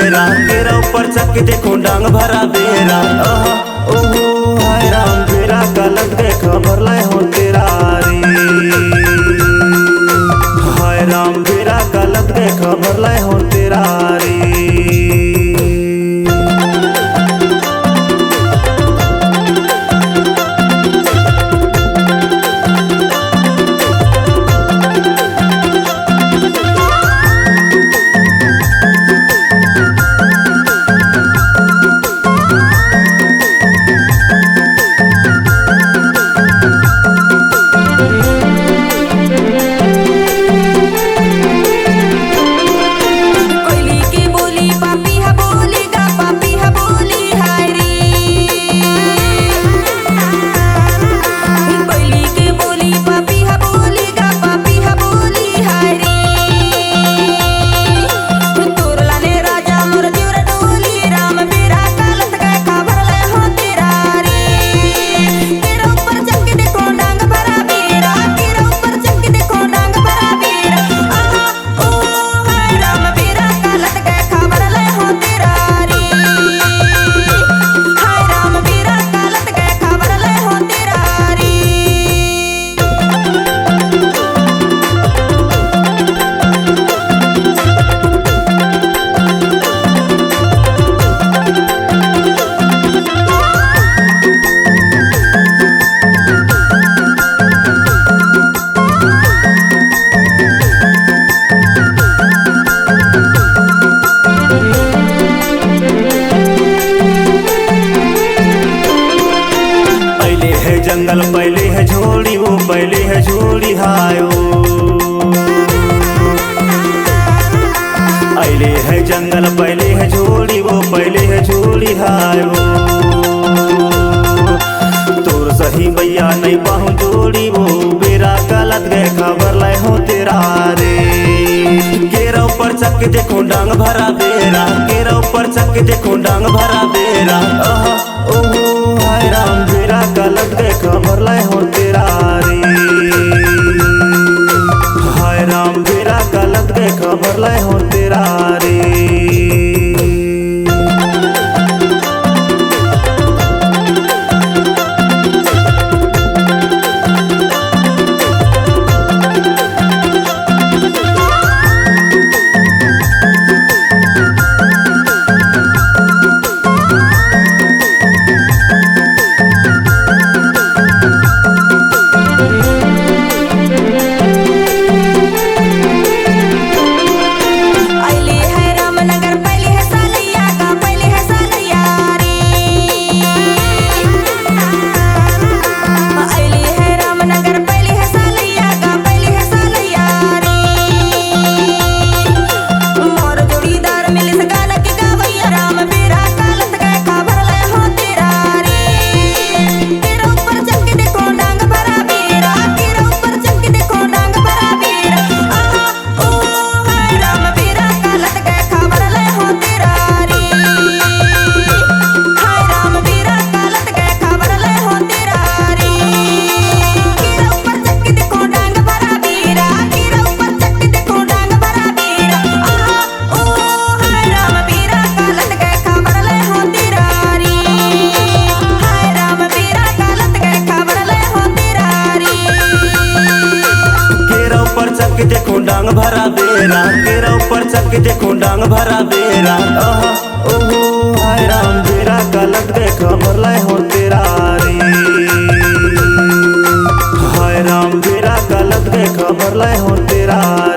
बेरा तेरा ऊपर चक देखो डांग भरा बेरा ओहो हाय राम बेरा गलत के खबर ले हो तेरा रे हाय राम बेरा गलत के खबर ले हो तेरा रे। जंगल पहले है झोड़ी वो पहले है झोड़ी हायो अले है जंगल पहले है झोड़ी वो पहले है झोड़ी हायो तोर सही भैया नहीं पाहू जोड़ी वो बेरा गलत गए खबर ले हो तेरा रे केरा ऊपर चक देखो डांग भरा बेरा केरा ऊपर चक देखो डांग भरा बेरा ओहो हाय राम बेरा गलत गए खबर ले हो तेरा रे हाय राम बेरा गलत गए खबर ले हो तेरा रे। देखो डांग भरा बेरा केरा ऊपर चक देखो डांग भरा बेरा ओहो हाय राम बेरा गलत गए खबर ले हो तेरा रे हाय राम बेरा गलत गए खबर ले हो तेरा।